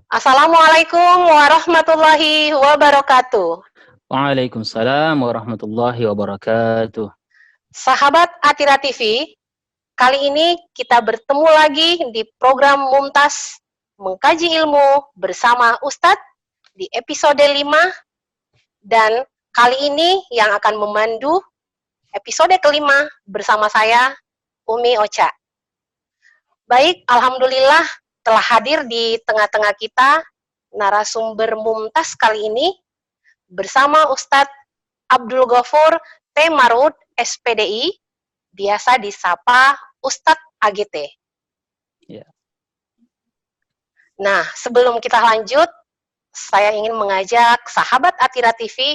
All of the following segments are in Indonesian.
Assalamualaikum warahmatullahi wabarakatuh. Waalaikumsalam warahmatullahi wabarakatuh. Sahabat Atira TV, kali ini kita bertemu lagi di program Mumtaz Mengkaji Ilmu bersama Ustadz di episode 5, dan kali ini yang akan memandu episode kelima bersama saya, Umi Ocha. Baik, alhamdulillah telah hadir di tengah-tengah kita narasumber Mumtaz kali ini bersama Ustadz Abdul Ghafur T. Marud, SPDI, biasa disapa Ustadz AGT. Ya. Nah, sebelum kita lanjut, saya ingin mengajak sahabat Atira TV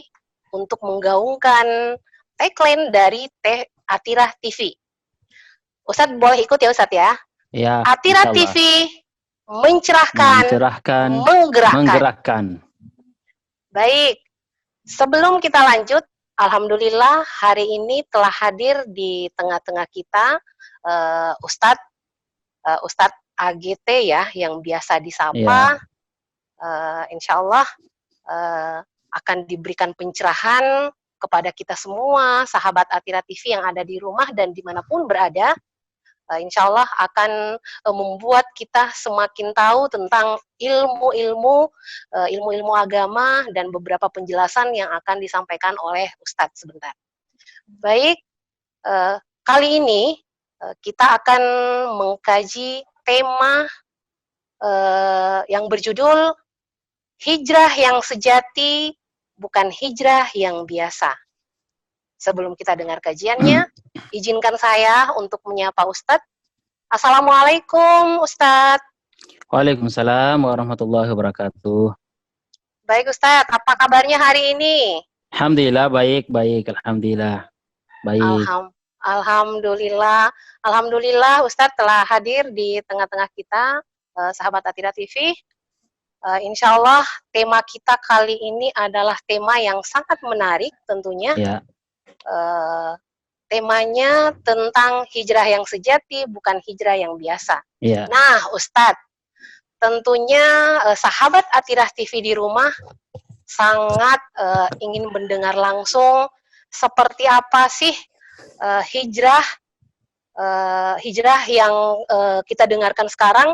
untuk menggaungkan tagline dari Atira TV. Ustadz boleh ikut ya Ustadz ya? Ya, Atira TV mencerahkan, menggerakkan. Baik, sebelum kita lanjut, alhamdulillah hari ini telah hadir di tengah-tengah kita Ustadz AGT ya, yang biasa disapa. Insya Allah akan diberikan pencerahan kepada kita semua, sahabat Atira TV yang ada di rumah dan dimanapun berada. Insya Allah akan membuat kita semakin tahu tentang ilmu-ilmu agama dan beberapa penjelasan yang akan disampaikan oleh Ustadz sebentar. Baik, kali ini kita akan mengkaji tema yang berjudul Hijrah yang sejati, bukan hijrah yang biasa. Sebelum kita dengar kajiannya, izinkan saya untuk menyapa Ustadz. Assalamualaikum Ustadz. Waalaikumsalam warahmatullahi wabarakatuh. Baik Ustadz, apa kabarnya hari ini? Alhamdulillah baik, alhamdulillah. Baik. Alhamdulillah Ustadz telah hadir di tengah-tengah kita, sahabat Atira TV. Insya Allah tema kita kali ini adalah tema yang sangat menarik tentunya. Ya. Temanya tentang hijrah yang sejati, bukan hijrah yang biasa. Ya. Nah, Ustadz, tentunya sahabat Atira TV di rumah sangat ingin mendengar langsung seperti apa sih hijrah yang kita dengarkan sekarang.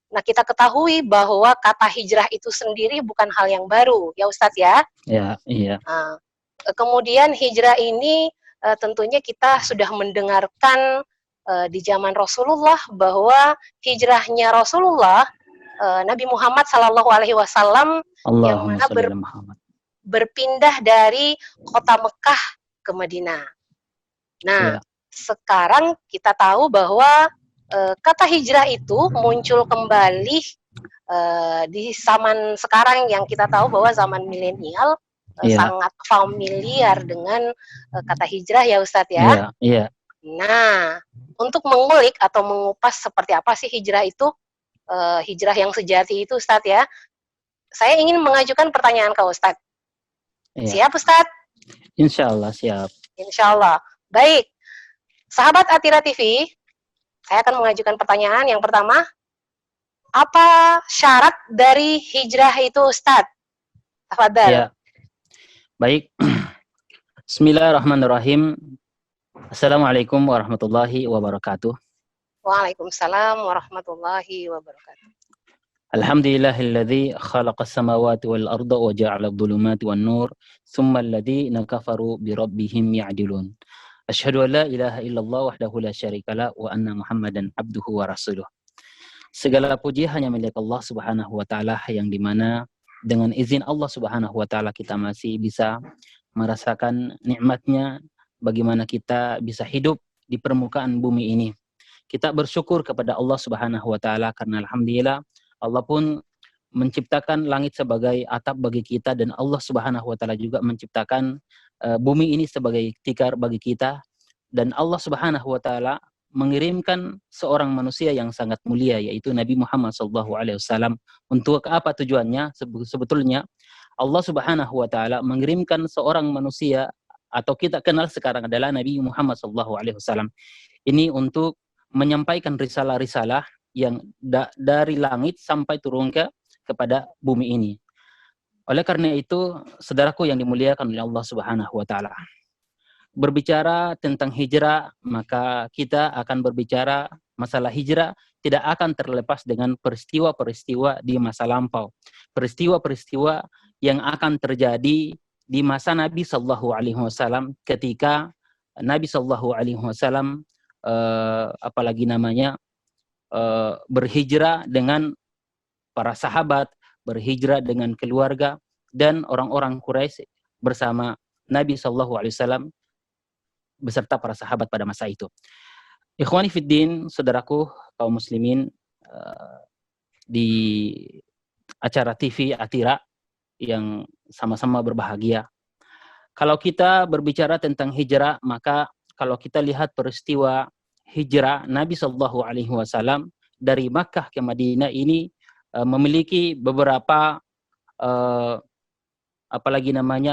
Nah, kita ketahui bahwa kata hijrah itu sendiri bukan hal yang baru, ya Ustadz ya? Ya, iya. Kemudian hijrah ini tentunya kita sudah mendengarkan di zaman Rasulullah bahwa hijrahnya Rasulullah Nabi Muhammad SAW yang mana berpindah dari kota Mekah ke Madinah. Nah, sekarang kita tahu bahwa kata hijrah itu muncul kembali di zaman sekarang yang kita tahu bahwa zaman milenial sangat familiar dengan kata hijrah ya Ustadz ya. Iya. Nah, untuk mengulik atau mengupas seperti apa sih hijrah itu, hijrah yang sejati itu Ustadz ya, saya ingin mengajukan pertanyaan ke Ustadz. Siap Ustadz? Insya Allah siap. Insya Allah. Baik, sahabat Atira TV, saya akan mengajukan pertanyaan yang pertama. Apa syarat dari hijrah itu Ustadz? Tafadhal. Ya. Baik. Bismillahirrahmanirrahim. Assalamualaikum warahmatullahi wabarakatuh. Waalaikumsalam warahmatullahi wabarakatuh. Alhamdulillahilladzi khalaqas samawati wal arda wa ja'ala adh-dhulumati wan nur, tsumma alladhina kafaru bi rabbihim ya'dilun. Asyhadu an la ilaha illallah wahdahu la syarikalah wa anna Muhammadan abduhu wa rasuluh. Segala puji hanya milik Allah Subhanahu wa taala, yang dimana dengan izin Allah Subhanahu wa taala kita masih bisa merasakan nikmatnya bagaimana kita bisa hidup di permukaan bumi ini. Kita bersyukur kepada Allah Subhanahu wa taala karena alhamdulillah Allah pun menciptakan langit sebagai atap bagi kita, dan Allah Subhanahu wa taala juga menciptakan bumi ini sebagai tikar bagi kita, dan Allah Subhanahu wa taala mengirimkan seorang manusia yang sangat mulia, yaitu Nabi Muhammad SAW. Untuk apa tujuannya? Sebetulnya Allah Subhanahu wa taala mengirimkan seorang manusia atau kita kenal sekarang adalah Nabi Muhammad SAW. Ini untuk menyampaikan risalah-risalah yang dari langit sampai turun ke kepada bumi ini. Oleh karena itu, saudaraku yang dimuliakan oleh Allah Subhanahu wa taala, berbicara tentang hijrah, maka kita akan berbicara masalah hijrah tidak akan terlepas dengan peristiwa-peristiwa di masa lampau. Peristiwa-peristiwa yang akan terjadi di masa Nabi Shallallahu Alaihi Wasallam ketika Nabi Shallallahu Alaihi Wasallam berhijrah dengan para sahabat, berhijrah dengan keluarga dan orang-orang Quraisy bersama Nabi Shallallahu Alaihi Wasallam beserta para sahabat pada masa itu. Ikhwani fiddin, saudaraku kaum muslimin, di acara TV Atira yang sama-sama berbahagia. Kalau kita berbicara tentang hijrah, maka kalau kita lihat peristiwa hijrah Nabi Shallallahu Alaihi Wasallam dari Makkah ke Madinah ini memiliki beberapa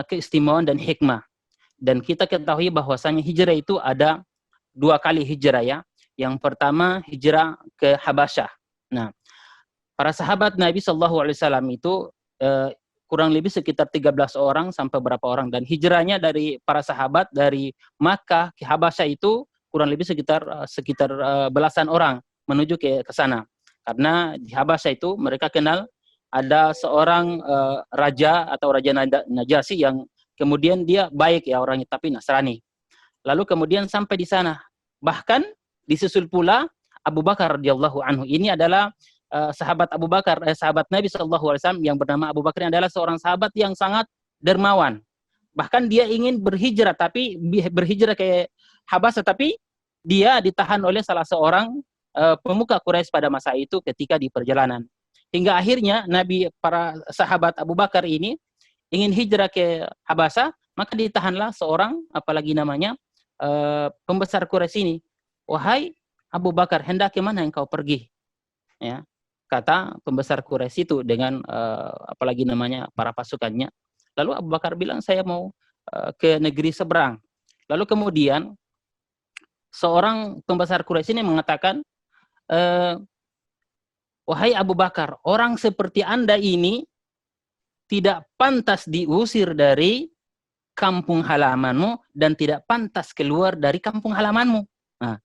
keistimewaan dan hikmah. Dan kita ketahui bahwasanya hijrah itu ada 2 kali hijrah ya. Yang pertama hijrah ke Habasyah. Nah, para sahabat Nabi Shallallahu Alaihi Wasallam itu kurang lebih sekitar 13 orang sampai berapa orang, dan hijrahnya dari para sahabat dari Makkah ke Habasyah itu kurang lebih sekitar belasan orang menuju ke sana. Karena di Habasyah itu mereka kenal ada seorang raja atau Raja Najasyi yang kemudian dia baik ya orangnya tapi Nasrani. Lalu kemudian sampai di sana. Bahkan disusul pula Abu Bakar radhiyallahu anhu. Ini adalah sahabat Abu Bakar, sahabat Nabi Shallallahu Alaihi Wasallam yang bernama Abu Bakar, yang adalah seorang sahabat yang sangat dermawan. Bahkan dia ingin berhijrah ke Habasyah, tapi dia ditahan oleh salah seorang pemuka Quraisy pada masa itu ketika di perjalanan. Hingga akhirnya para sahabat Abu Bakar ini ingin hijrah ke Habasyah, maka ditahanlah seorang pembesar Quraisy ini. Wahai Abu Bakar, hendak ke mana engkau pergi? Ya, kata pembesar Quraisy itu dengan para pasukannya. Lalu Abu Bakar bilang, saya mau ke negeri seberang. Lalu kemudian seorang pembesar Quraisy ini mengatakan, wahai Abu Bakar, orang seperti Anda ini tidak pantas diusir dari kampung halamanmu dan tidak pantas keluar dari kampung halamanmu. Nah,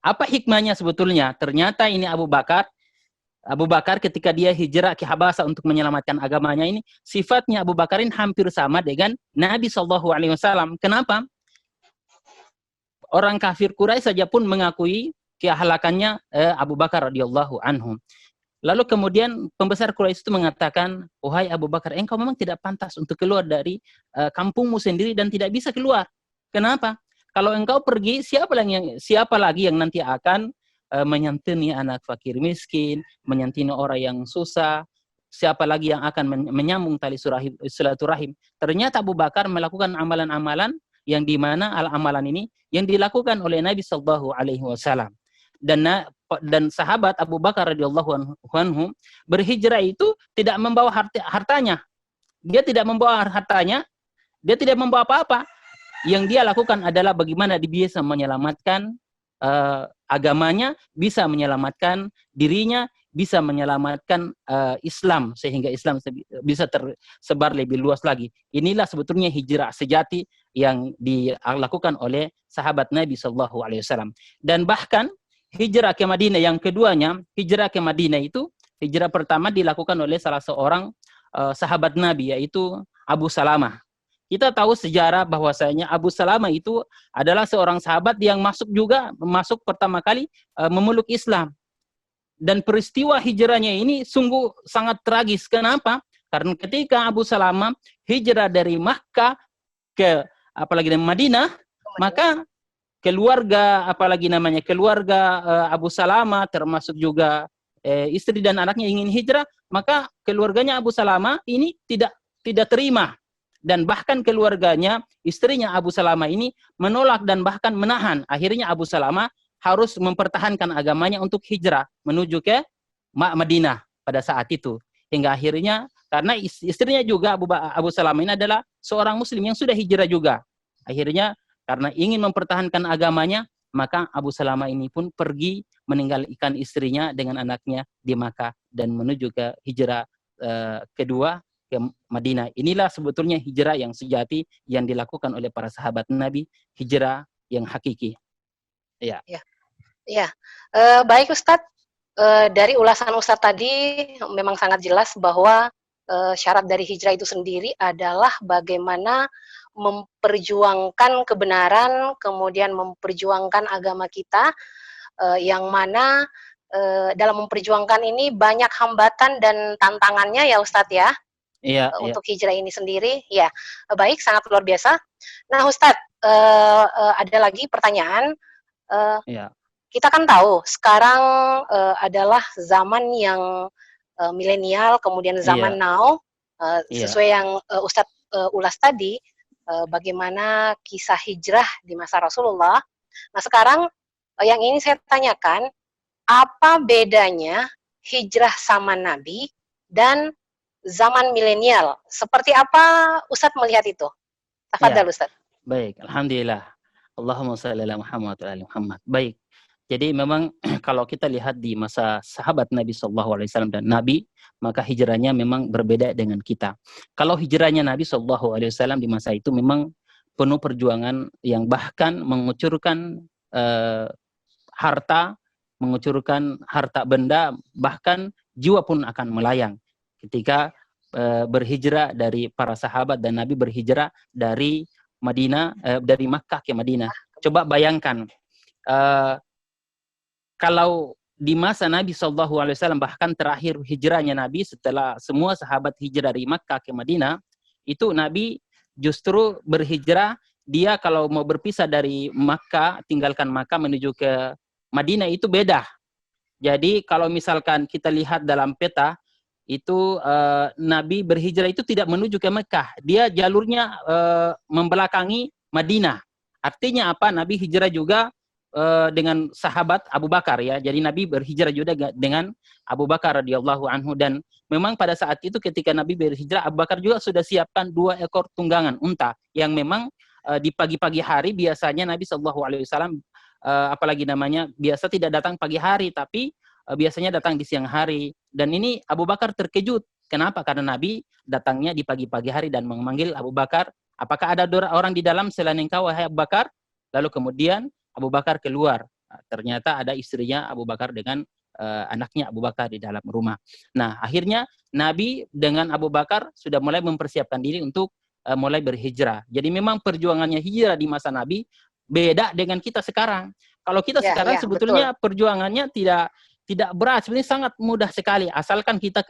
apa hikmahnya sebetulnya? Ternyata ini Abu Bakar ketika dia hijrah ke Habasyah untuk menyelamatkan agamanya ini, sifatnya Abu Bakarin hampir sama dengan Nabi Shallallahu Alaihi Wasallam. Kenapa? Orang kafir Quraisy saja pun mengakui keahlakannya Abu Bakar radhiyallahu anhu. Lalu kemudian pembesar Quraisy itu mengatakan, wahai Abu Bakar, engkau memang tidak pantas untuk keluar dari kampungmu sendiri dan tidak bisa keluar. Kenapa? Kalau engkau pergi, siapa lagi yang nanti akan menyantuni anak fakir miskin, menyantuni orang yang susah, siapa lagi yang akan menyambung tali silaturahim. Ternyata Abu Bakar melakukan amalan-amalan yang di mana amalan ini yang dilakukan oleh Nabi Shallallahu Alaihi Wasallam. Dan sahabat Abu Bakar radhiyallahu anhu berhijrah itu tidak membawa hartanya. Dia tidak membawa hartanya, dia tidak membawa apa-apa. Yang dia lakukan adalah bagaimana dia bisa menyelamatkan agamanya, bisa menyelamatkan dirinya, bisa menyelamatkan Islam sehingga Islam bisa tersebar lebih luas lagi. Inilah sebetulnya hijrah sejati yang dilakukan oleh sahabat Nabi Shallallahu Alaihi Wasallam. Dan bahkan hijrah ke Madinah yang keduanya, hijrah ke Madinah itu, hijrah pertama dilakukan oleh salah seorang sahabat Nabi, yaitu Abu Salamah. Kita tahu sejarah bahwasanya Abu Salamah itu adalah seorang sahabat yang masuk pertama kali memeluk Islam. Dan peristiwa hijrahnya ini sungguh sangat tragis. Kenapa? Karena ketika Abu Salamah hijrah dari Makkah ke Madinah, maka keluarga Abu Salamah termasuk juga istri dan anaknya ingin hijrah, maka keluarganya Abu Salamah ini tidak terima, dan bahkan keluarganya, istrinya Abu Salamah ini menolak dan bahkan menahan. Akhirnya Abu Salamah harus mempertahankan agamanya untuk hijrah menuju ke Madinah pada saat itu. Hingga akhirnya karena istrinya juga Abu Salamah ini adalah seorang muslim yang sudah hijrah juga. Akhirnya karena ingin mempertahankan agamanya, maka Abu Salamah ini pun pergi meninggalkan istrinya dengan anaknya di Makkah dan menuju ke hijrah kedua ke Madinah. Inilah sebetulnya hijrah yang sejati yang dilakukan oleh para sahabat Nabi, hijrah yang hakiki. Ya. Ya, baik Ustadz. Dari ulasan Ustadz tadi memang sangat jelas bahwa syarat dari hijrah itu sendiri adalah bagaimana memperjuangkan kebenaran, kemudian memperjuangkan agama kita, yang mana dalam memperjuangkan ini banyak hambatan dan tantangannya ya Ustadz ya, Iya, untuk hijrah ini sendiri. Ya, baik, sangat luar biasa. Nah Ustadz, ada lagi pertanyaan. iya. Kita kan tahu sekarang adalah zaman yang milenial, kemudian zaman Iya, now, iya, sesuai yang Ustadz ulas tadi, bagaimana kisah hijrah di masa Rasulullah. Nah sekarang yang ini saya tanyakan, apa bedanya hijrah zaman Nabi dan zaman milenial? Seperti apa Ustadz melihat itu? iya. Tafadhal Ustadz. Baik, alhamdulillah. Allahumma shalli ala Muhammad wa ala Muhammad. Baik. Jadi memang kalau kita lihat di masa sahabat Nabi Shallallahu Alaihi Wasallam dan Nabi, maka hijrahnya memang berbeda dengan kita. Kalau hijrahnya Nabi Shallallahu Alaihi Wasallam di masa itu memang penuh perjuangan yang bahkan mengucurkan harta, mengucurkan harta benda, bahkan jiwa pun akan melayang ketika berhijrah dari para sahabat dan Nabi berhijrah dari Madinah, dari Makkah ke Madinah. Coba bayangkan. Kalau di masa Nabi SAW, bahkan terakhir hijrahnya Nabi setelah semua sahabat hijrah dari Makkah ke Madinah, itu Nabi justru berhijrah, dia kalau mau berpisah dari Makkah, tinggalkan Makkah menuju ke Madinah itu beda. Jadi kalau misalkan kita lihat dalam peta, itu Nabi berhijrah itu tidak menuju ke Mekah, dia jalurnya membelakangi Madinah. Artinya apa? Nabi hijrah juga dengan sahabat Abu Bakar ya. Jadi Nabi berhijrah juga dengan Abu Bakar radhiyallahu anhu, dan memang pada saat itu ketika Nabi berhijrah, Abu Bakar juga sudah siapkan 2 ekor tunggangan unta yang memang di pagi-pagi hari biasanya Nabi Shallallahu Alaihi Wasallam apalagi namanya biasa tidak datang pagi hari, tapi biasanya datang di siang hari. Dan ini Abu Bakar terkejut. Kenapa? Karena Nabi datangnya di pagi-pagi hari dan memanggil Abu Bakar, apakah ada orang di dalam selain engkau wahai Abu Bakar? Lalu kemudian Abu Bakar keluar. Ternyata ada istrinya Abu Bakar dengan anaknya Abu Bakar di dalam rumah. Nah, akhirnya Nabi dengan Abu Bakar sudah mulai mempersiapkan diri untuk mulai berhijrah. Jadi memang perjuangannya hijrah di masa Nabi beda dengan kita sekarang. Kalau kita sekarang sebetulnya betul, perjuangannya tidak berat, sebenarnya sangat mudah sekali asalkan kita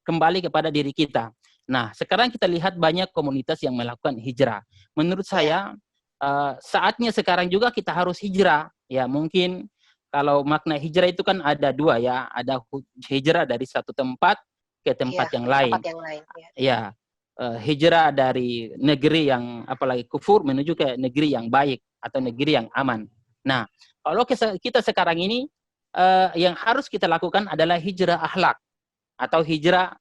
kembali kepada diri kita. Nah, sekarang kita lihat banyak komunitas yang melakukan hijrah. Menurut saya saatnya sekarang juga kita harus hijrah. Ya, mungkin kalau makna hijrah itu kan ada 2 ya, ada hijrah dari satu tempat ke tempat yang lain. Ya, hijrah dari negeri yang apalagi kufur menuju ke negeri yang baik atau negeri yang aman. Nah, kalau kita sekarang ini yang harus kita lakukan adalah hijrah akhlak atau hijrah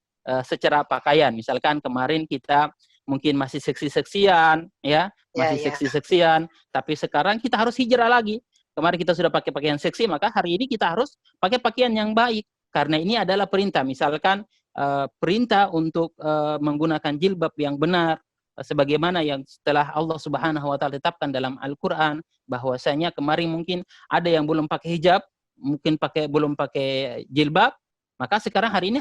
secara pakaian. Misalkan kemarin kita mungkin masih seksi-seksian, ya, masih seksi-seksian, tapi sekarang kita harus hijrah lagi. Kemarin kita sudah pakai pakaian seksi, maka hari ini kita harus pakai pakaian yang baik, karena ini adalah perintah. Misalkan perintah untuk menggunakan jilbab yang benar, sebagaimana yang setelah Allah Subhanahu Wa Taala tetapkan dalam Al-Quran, bahwasanya kemarin mungkin ada yang belum pakai hijab, mungkin belum pakai jilbab, maka sekarang hari ini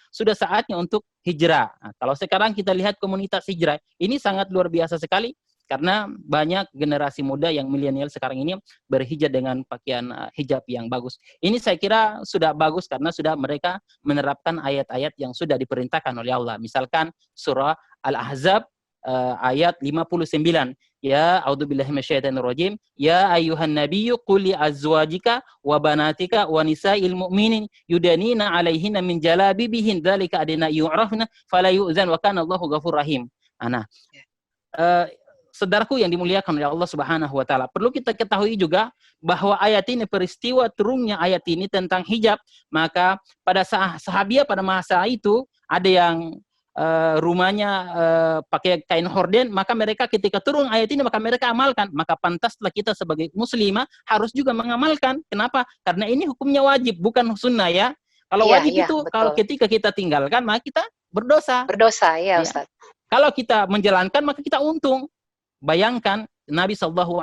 sudah saatnya untuk hijrah. Nah, kalau sekarang kita lihat komunitas hijrah, ini sangat luar biasa sekali, karena banyak generasi muda yang milenial sekarang ini berhijrah dengan pakaian hijab yang bagus. Ini saya kira sudah bagus karena sudah mereka menerapkan ayat-ayat yang sudah diperintahkan oleh Allah. Misalkan surah Al-Ahzab ayat 59. Ya, a'udzubillahi minasyaitonirrajim. Ya ayyuhan nabiyyu qul li azwajika wa banatika wa nisa'il mu'minin yudanina 'alaihinna min jalabibihin dzalika adna yu'rafna fala yu'zan wa kana Allahu ghafurur rahim. Nah, saudaraku yang dimuliakan oleh Allah Subhanahu wa taala, perlu kita ketahui juga bahwa ayat ini, peristiwa turunnya ayat ini tentang hijab, maka pada sahabiah pada masa itu ada yang rumahnya pakai kain horden, maka mereka ketika turun ayat ini maka mereka amalkan. Maka pantaslah kita sebagai muslimah harus juga mengamalkan. Kenapa? Karena ini hukumnya wajib, bukan sunnah ya. Kalau wajib itu betul. Kalau ketika kita tinggalkan, maka kita berdosa. Berdosa, ya Ya. Ustaz. Kalau kita menjalankan maka kita untung. Bayangkan Nabi SAW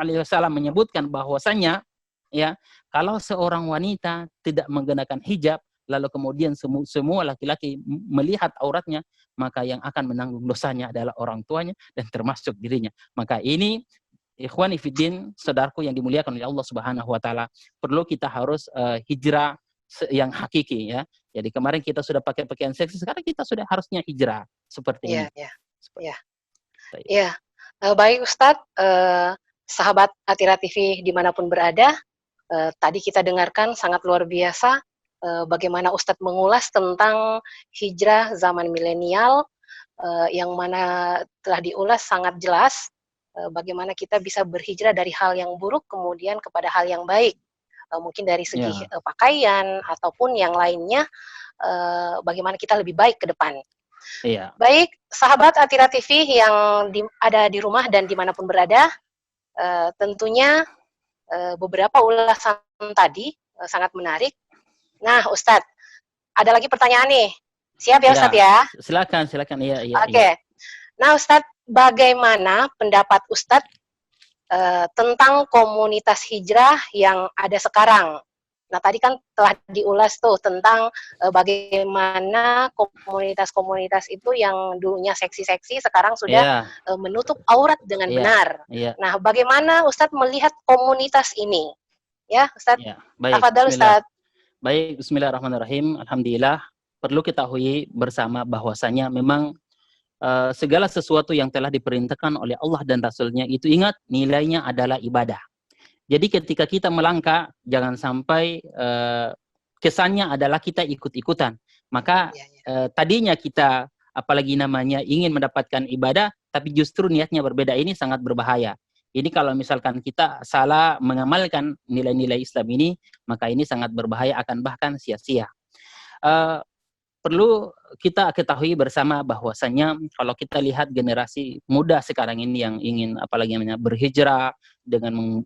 menyebutkan bahwasanya ya, kalau seorang wanita tidak menggunakan hijab lalu kemudian semua laki-laki melihat auratnya, maka yang akan menanggung dosanya adalah orang tuanya dan termasuk dirinya. Maka ini ikhwani fiddin, saudaraku yang dimuliakan oleh Allah Subhanahu wa taala, perlu kita harus hijrah yang hakiki ya. Jadi kemarin kita sudah pakai pakaian seksi, sekarang kita sudah harusnya hijrah seperti ini. Iya, Seperti iya. itu. Iya. Baik Ustadz, sahabat Atira TV dimanapun berada, tadi kita dengarkan sangat luar biasa bagaimana Ustadz mengulas tentang hijrah zaman milenial, yang mana telah diulas sangat jelas bagaimana kita bisa berhijrah dari hal yang buruk kemudian kepada hal yang baik. Mungkin dari segi pakaian ataupun yang lainnya, bagaimana kita lebih baik ke depan. Iya. Baik, sahabat Atira TV yang ada di rumah dan dimanapun berada, tentunya beberapa ulasan tadi sangat menarik. Nah, Ustadz, ada lagi pertanyaan nih. Siap ya, Ustadz ya? Silakan. Iya. Oke. Nah, Ustadz, bagaimana pendapat Ustadz tentang komunitas hijrah yang ada sekarang? Nah, tadi kan telah diulas tuh tentang bagaimana komunitas-komunitas itu yang dulunya seksi-seksi sekarang sudah menutup aurat dengan benar. Nah, bagaimana Ustadz melihat komunitas ini? Ya, Ustadz. Baik, tafadhal Ustadz. Baik, bismillahirrahmanirrahim. Alhamdulillah, perlu kita ketahui bersama bahwasanya memang segala sesuatu yang telah diperintahkan oleh Allah dan Rasul-Nya itu ingat nilainya adalah ibadah. Jadi ketika kita melangkah, jangan sampai kesannya adalah kita ikut-ikutan. Maka tadinya kita, apalagi namanya ingin mendapatkan ibadah, tapi justru niatnya berbeda, ini sangat berbahaya. Ini kalau misalkan kita salah mengamalkan nilai-nilai Islam ini, maka ini sangat berbahaya, akan bahkan sia-sia. Perlu kita ketahui bersama bahwasanya kalau kita lihat generasi muda sekarang ini yang ingin apalagi namanya berhijrah dengan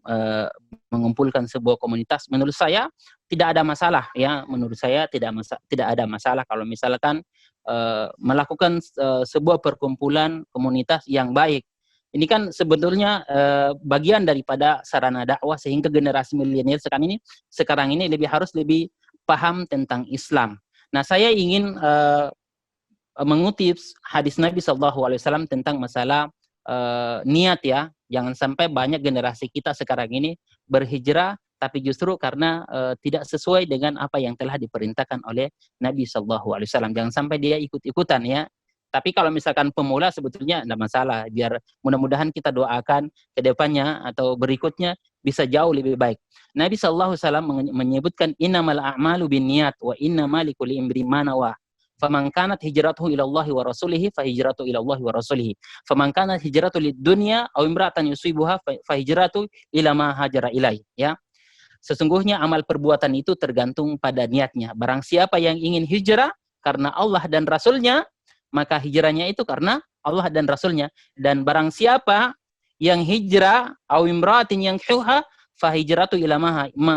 mengumpulkan sebuah komunitas, menurut saya tidak ada masalah ya. Menurut saya tidak ada masalah kalau misalkan melakukan sebuah perkumpulan komunitas yang baik. Ini kan sebetulnya bagian daripada sarana dakwah sehingga generasi milenial sekarang ini harus lebih paham tentang Islam. Nah, saya ingin mengutip hadis Nabi SAW tentang masalah niat ya. Jangan sampai banyak generasi kita sekarang ini berhijrah, tapi justru karena tidak sesuai dengan apa yang telah diperintahkan oleh Nabi SAW. Jangan sampai dia ikut-ikutan ya. Tapi kalau misalkan pemula sebetulnya tidak masalah. Biar mudah-mudahan kita doakan ke depannya atau berikutnya bisa jauh lebih baik. Nabi SAW menyebutkan innamal a'malu binniyat wa innamal likulli imri'in ma nawa. Faman kanat hijratuhu ila Allah wa rasulihi fa hijratuhu ila Allah wa rasulihi. Faman kanat hijratuhu lid dunya aw imra'atan yusibuha fa hijratuhu ila ma hajara ilaihi, ya. Sesungguhnya amal perbuatan itu tergantung pada niatnya. Barang siapa yang ingin hijrah karena Allah dan Rasul-Nya, maka hijrahnya itu karena Allah dan Rasul-Nya. Dan barang siapa yang hijrah aw imra'atin yang huha fa hijratu ila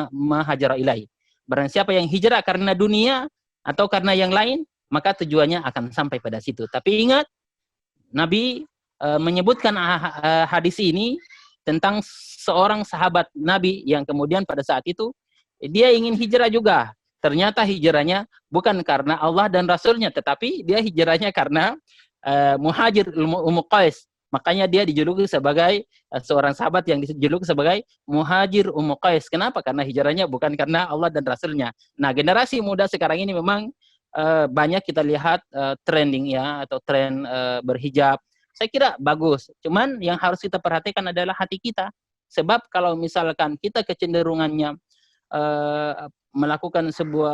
ma hajara ilaihi. Barang siapa yang hijrah karena dunia atau karena yang lain, maka tujuannya akan sampai pada situ. Tapi ingat, Nabi menyebutkan hadis ini tentang seorang sahabat Nabi yang kemudian pada saat itu dia ingin hijrah juga. Ternyata hijrahnya bukan karena Allah dan Rasul-Nya, tetapi dia hijrahnya karena Muhajir Ummu Qais. Makanya dia dijuluki sebagai seorang sahabat yang dijuluki sebagai Muhajir Ummu Qais. Kenapa? Karena hijrahnya bukan karena Allah dan Rasul-Nya. Nah, generasi muda sekarang ini memang banyak kita lihat trending ya, atau tren berhijab. Saya kira bagus. Cuman yang harus kita perhatikan adalah hati kita. Sebab kalau misalkan kita kecenderungannya melakukan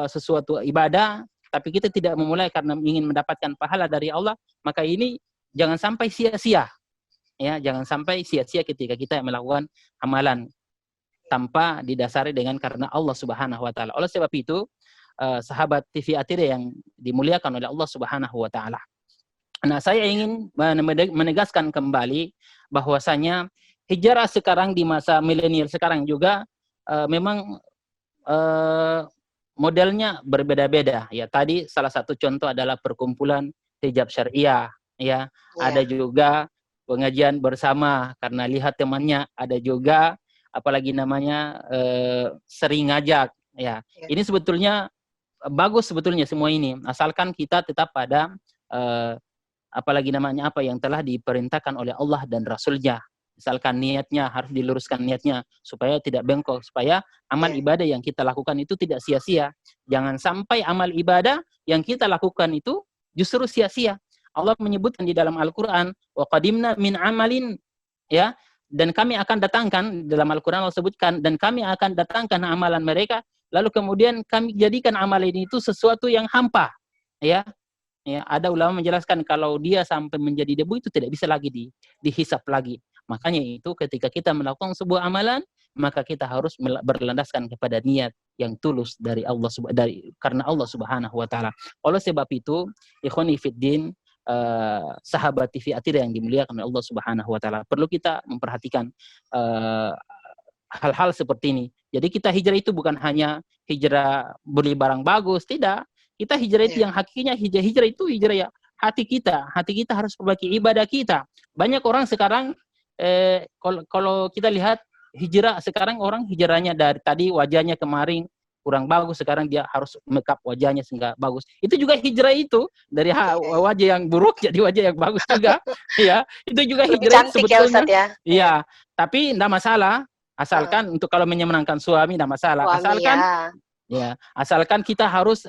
sesuatu ibadah, tapi kita tidak memulai karena ingin mendapatkan pahala dari Allah, maka ini jangan sampai sia-sia. Ya, jangan sampai sia-sia ketika kita melakukan amalan tanpa didasari dengan karena Allah Subhanahu wa taala. Oleh sebab itu, sahabat TV Atira yang dimuliakan oleh Allah Subhanahu wa taala. Nah, saya ingin menegaskan kembali bahwasanya hijrah sekarang di masa milenial sekarang juga memang modelnya berbeda-beda. Ya, tadi salah satu contoh adalah perkumpulan hijab syariah, ya. Ada juga pengajian bersama karena lihat temannya, ada juga apalagi namanya sering ngajak, ya. Ini sebetulnya bagus sebetulnya semua ini, asalkan kita tetap pada apalagi namanya apa yang telah diperintahkan oleh Allah dan Rasul-Nya. Misalkan niatnya harus diluruskan niatnya supaya tidak bengkok, supaya amal ibadah yang kita lakukan itu tidak sia-sia. Jangan sampai amal ibadah yang kita lakukan itu justru sia-sia. Allah menyebutkan di dalam Al-Qur'an, wa qadimna min amalin, ya, dan kami akan datangkan, dalam Al-Qur'an Allah sebutkan, dan kami akan datangkan amalan mereka, lalu kemudian kami jadikan amalan itu sesuatu yang hampa, ya. Ya, ada ulama menjelaskan kalau dia sampai menjadi debu itu tidak bisa lagi dihisap lagi. Makanya itu ketika kita melakukan sebuah amalan, maka kita harus berlandaskan kepada niat yang tulus dari Allah karena Allah Subhanahu wa taala. Oleh sebab itu, ikhwani fiddin, sahabat TV Atira yang dimuliakan oleh Allah Subhanahu wa taala, perlu kita memperhatikan hal-hal seperti ini. Jadi kita hijrah itu bukan hanya hijrah beli barang bagus, tidak. Kita hijrah itu yang hakikinya hijrah itu hijrah ya hati kita. Hati kita harus perbaiki ibadah kita. Banyak orang sekarang kalau kita lihat hijrah sekarang, orang hijrahnya dari tadi wajahnya kemarin kurang bagus, sekarang dia harus make up wajahnya sehingga bagus. Itu juga hijrah itu dari wajah yang buruk jadi wajah yang bagus juga. Ya, itu juga hijrah sebetulnya. Iya, tapi enggak masalah asalkan untuk kalau menyenangkan suami enggak masalah. Asalkan asalkan kita harus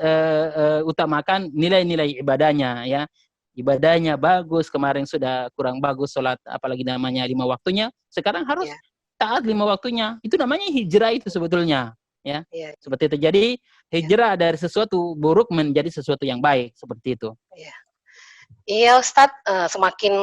utamakan nilai-nilai ibadahnya, ya. Ibadahnya bagus, kemarin sudah kurang bagus sholat, apalagi namanya 5 waktunya, sekarang harus taat 5 waktunya. Itu namanya hijrah itu sebetulnya, ya. Seperti itu. Jadi hijrah dari sesuatu buruk menjadi sesuatu yang baik, seperti itu. Iya, Ustadz, semakin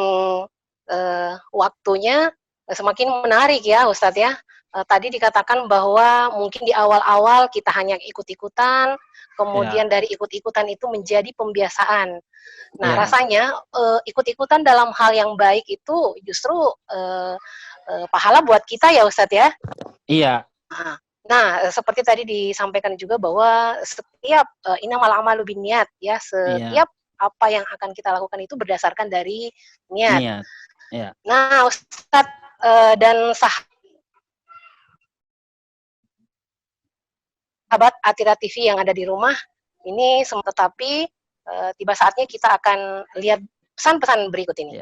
waktunya semakin menarik ya, Ustadz ya. Tadi dikatakan bahwa mungkin di awal-awal kita hanya ikut-ikutan, kemudian dari ikut-ikutan itu menjadi pembiasaan. Nah, rasanya ikut-ikutan dalam hal yang baik itu justru pahala buat kita ya, Ustadz ya. Iya. Nah, seperti tadi disampaikan juga bahwa setiap innamal a'malu binniyat, ya, setiap apa yang akan kita lakukan itu berdasarkan dari niat. Nah, Ustadz dan sahabat Atira TV yang ada di rumah, ini tetapi tiba saatnya kita akan lihat pesan-pesan berikut ini.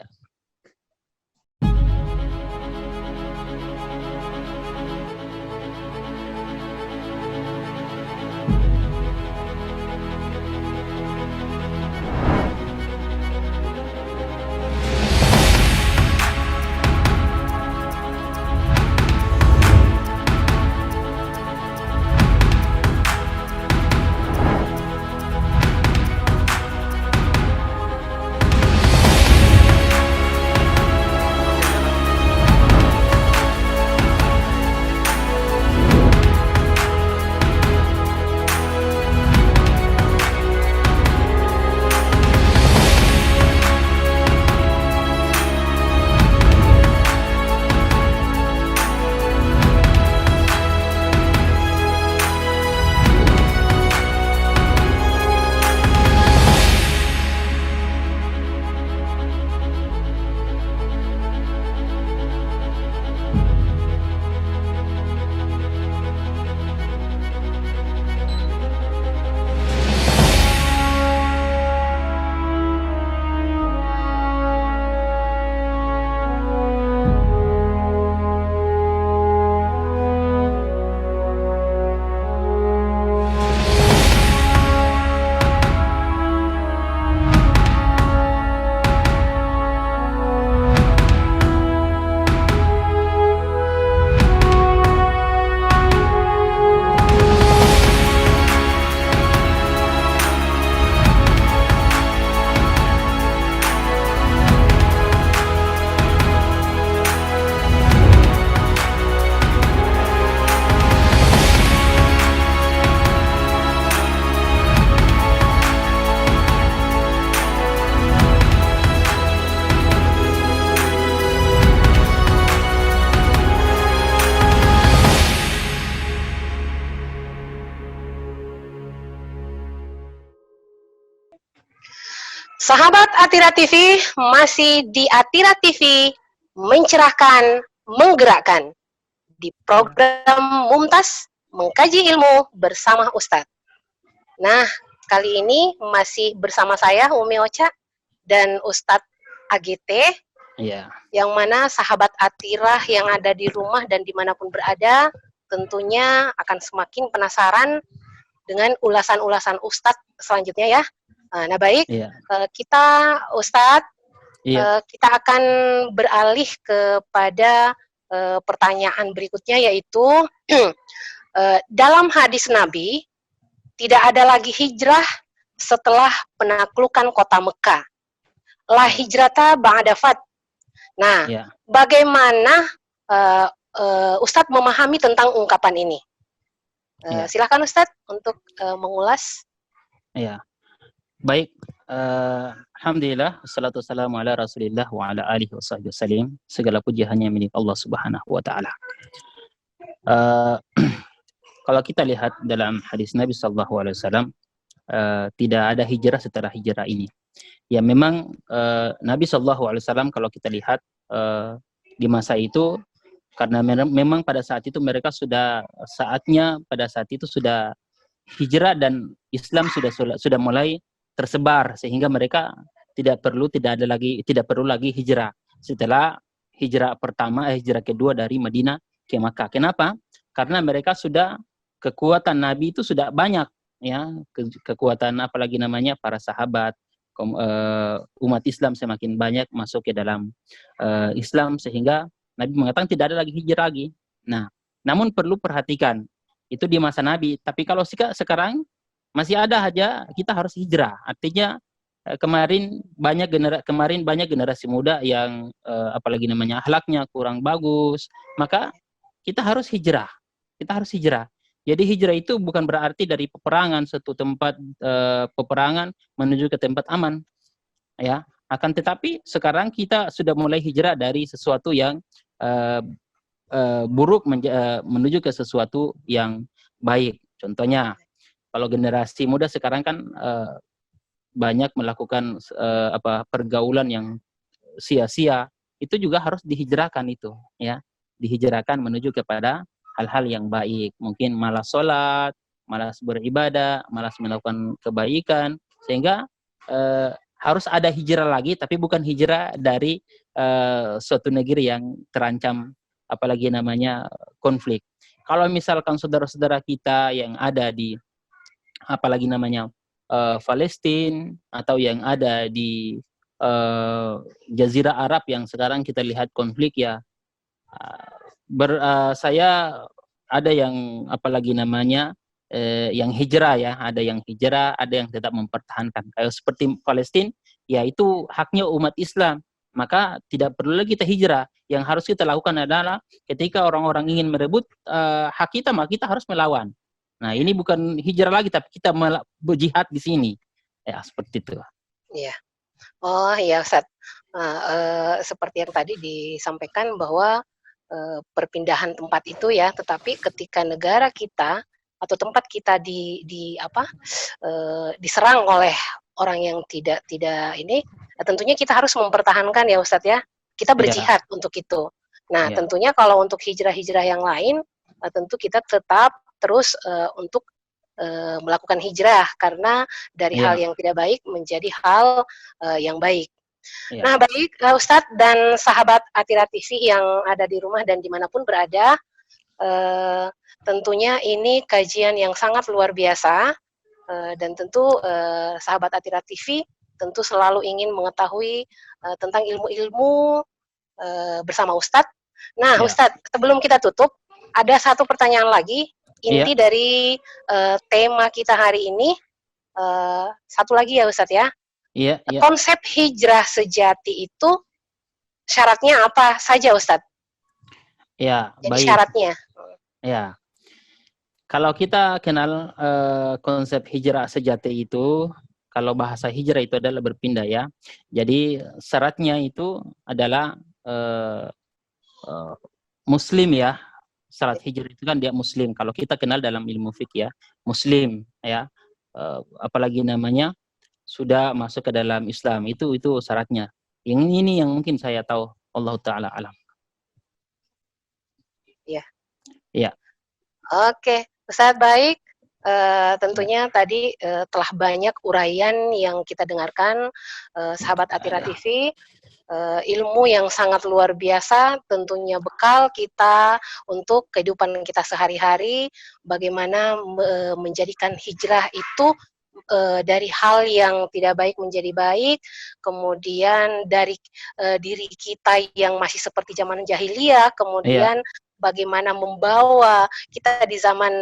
Sahabat Atira TV, masih di Atira TV, mencerahkan, menggerakkan. Di program Mumtaz, mengkaji ilmu bersama Ustadz. Nah, kali ini masih bersama saya, Umi Ocha, dan Ustadz AGT, Iya. yang mana sahabat Atira yang ada di rumah dan dimanapun berada, tentunya akan semakin penasaran dengan ulasan-ulasan Ustadz selanjutnya ya. Nah baik, Iya. kita Ustadz, Iya. kita akan beralih kepada pertanyaan berikutnya, yaitu dalam hadis Nabi tidak ada lagi hijrah setelah penaklukan kota Mekah. La hijrata ba'da fath. Nah, Iya. bagaimana Ustadz memahami tentang ungkapan ini? Iya. Silakan Ustadz untuk mengulas. Iya. Baik, alhamdulillah, wassalatu wassalamu ala Rasulillah wa ala alihi washabbihi wasallam. Segala puji hanya milik Allah Subhanahu wa taala. Kalau kita lihat dalam hadis Nabi sallallahu alaihi wasallam, tidak ada hijrah setelah hijrah ini. Ya memang Nabi sallallahu alaihi wasallam kalau kita lihat di masa itu, karena memang pada saat itu mereka sudah saatnya pada saat itu sudah hijrah dan Islam sudah mulai tersebar, sehingga mereka tidak perlu lagi hijrah setelah hijrah pertama, hijrah kedua dari Madinah ke Makkah. Kenapa? Karena mereka sudah kekuatan Nabi itu sudah banyak, ya, kekuatan apalagi namanya para sahabat, umat Islam semakin banyak masuk ke dalam Islam, sehingga Nabi mengatakan tidak ada lagi hijrah lagi. Nah, namun perlu perhatikan itu di masa Nabi. Tapi kalau sekarang masih ada aja, kita harus hijrah. Artinya kemarin banyak generasi muda yang apalagi namanya akhlaknya kurang bagus, maka kita harus hijrah. Kita harus hijrah. Jadi hijrah itu bukan berarti dari peperangan suatu tempat peperangan menuju ke tempat aman, ya. Akan tetapi sekarang kita sudah mulai hijrah dari sesuatu yang buruk menuju ke sesuatu yang baik. Contohnya, kalau generasi muda sekarang kan banyak melakukan pergaulan yang sia-sia, itu juga harus dihijrahkan itu, ya. Dihijrahkan menuju kepada hal-hal yang baik. Mungkin malas sholat, malas beribadah, malas melakukan kebaikan, sehingga harus ada hijrah lagi, tapi bukan hijrah dari suatu negeri yang terancam apalagi namanya konflik. Kalau misalkan saudara-saudara kita yang ada di apalagi namanya Palestina, atau yang ada di Jazirah Arab yang sekarang kita lihat konflik, ya, saya ada yang apalagi namanya yang hijrah, ya, ada yang hijrah, ada yang tetap mempertahankan. Kayak seperti Palestina, ya itu haknya umat Islam, maka tidak perlu lagi kita hijrah. Yang harus kita lakukan adalah ketika orang-orang ingin merebut hak kita, maka kita harus melawan. Nah, ini bukan hijrah lagi, tapi kita berjihad di sini. Ya, seperti itu. Iya. Oh iya, Ustadz. Seperti yang tadi disampaikan bahwa perpindahan tempat itu, ya, tetapi ketika negara kita atau tempat kita diserang oleh orang yang tidak ini, tentunya kita harus mempertahankan, ya Ustadz, ya. Kita berjihad untuk itu. Nah, tentunya kalau untuk hijrah-hijrah yang lain, tentu kita tetap terus untuk melakukan hijrah, karena dari hal yang tidak baik menjadi hal yang baik. Nah, baik Ustadz dan sahabat Atira TV yang ada di rumah dan dimanapun berada, tentunya ini kajian yang sangat luar biasa, dan tentu sahabat Atira TV tentu selalu ingin mengetahui tentang ilmu-ilmu bersama Ustadz. Nah, Ustadz, sebelum kita tutup, ada satu pertanyaan lagi, inti dari tema kita hari ini. Satu lagi, ya Ustadz, ya. Konsep hijrah sejati itu syaratnya apa saja, Ustadz? Ya, jadi baik. Syaratnya. Ya, kalau kita kenal konsep hijrah sejati itu, kalau bahasa hijrah itu adalah berpindah, ya. Jadi syaratnya itu adalah Muslim, ya. Syarat hijrah itu kan dia Muslim. Kalau kita kenal dalam ilmu fikih, ya, Muslim, ya. Apalagi namanya sudah masuk ke dalam Islam. Itu syaratnya. Yang ini yang mungkin saya tahu. Allah Ta'ala alam. Ya. Ya. Oke, Ustadz baik. Tentunya tadi telah banyak uraian yang kita dengarkan, sahabat Atira TV, ilmu yang sangat luar biasa, tentunya bekal kita untuk kehidupan kita sehari-hari, bagaimana menjadikan hijrah itu dari hal yang tidak baik menjadi baik, kemudian dari diri kita yang masih seperti zaman jahiliyah, kemudian bagaimana membawa kita di zaman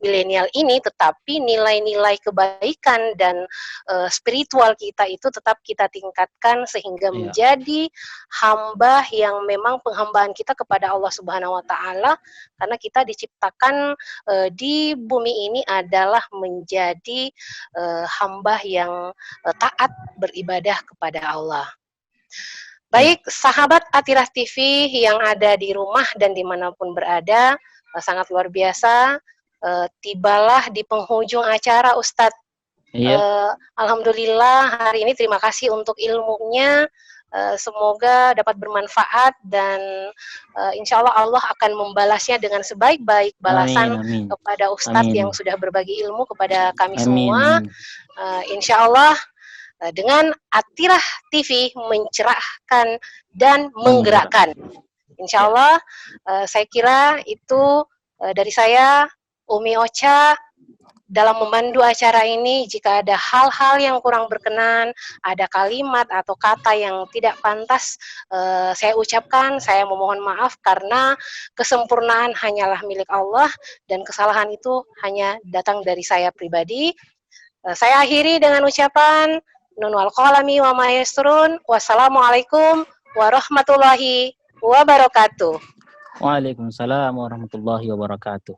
milenial ini, tetapi nilai-nilai kebaikan dan spiritual kita itu tetap kita tingkatkan sehingga menjadi hamba yang memang penghambaan kita kepada Allah Subhanahu wa Ta'ala, karena kita diciptakan di bumi ini adalah menjadi hamba yang taat beribadah kepada Allah. Baik, sahabat Atira TV yang ada di rumah dan dimanapun berada, sangat luar biasa. Tibalah di penghujung acara, Ustadz. Alhamdulillah hari ini terima kasih untuk ilmunya. Semoga dapat bermanfaat dan insya Allah akan membalasnya dengan sebaik-baik balasan kepada Ustadz yang sudah berbagi ilmu kepada kami semua. Insya Allah dengan Atira TV mencerahkan dan menggerakkan. Insya Allah saya kira itu dari saya, Umi Ocha, dalam memandu acara ini. Jika ada hal-hal yang kurang berkenan, ada kalimat atau kata yang tidak pantas saya ucapkan, saya memohon maaf karena kesempurnaan hanyalah milik Allah dan kesalahan itu hanya datang dari saya pribadi. Saya akhiri dengan ucapan nun wal qalami wa ma yasrun. Wassalamualaikum warahmatullahi wabarakatuh. Waalaikumsalam warahmatullahi wabarakatuh.